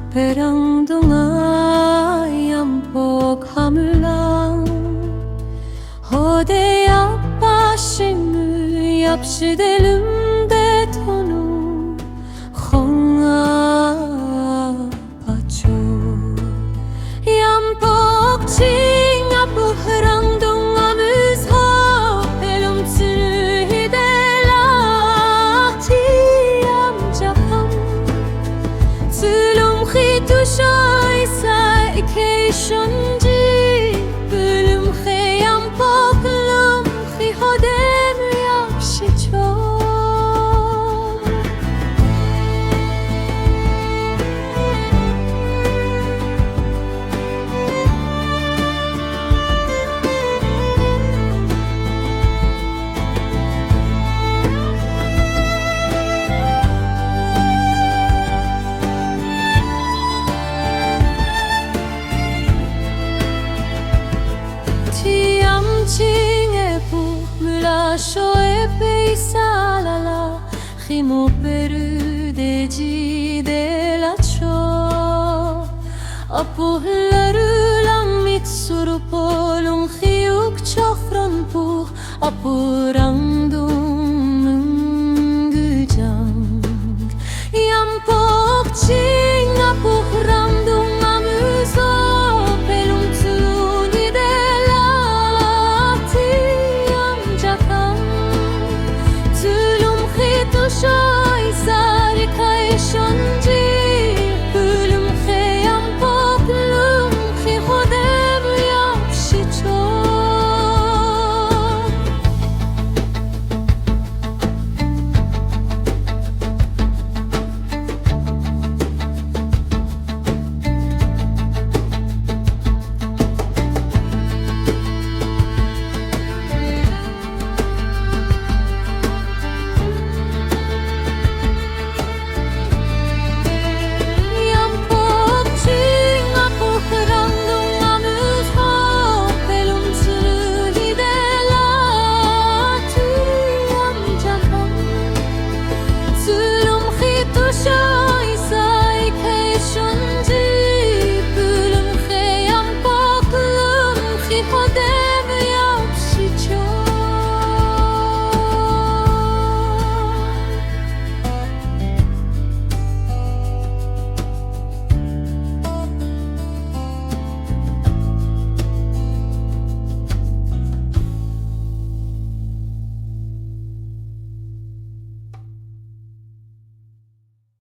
Perang ayam pok hamlang Hode yapashimu yapshidelum tonu Khonga pacho Yam pok chinga puhrang amuz ho pelum tsudela ti yam japam Tulum khitushai sa ikeshonji Bölüm khayam poklum khi hodem yapshicho Shoe peisa la la Khimo peru de ji de la cho Apuhlaru lam mitsuru polum khiuk chofran pu Apurang du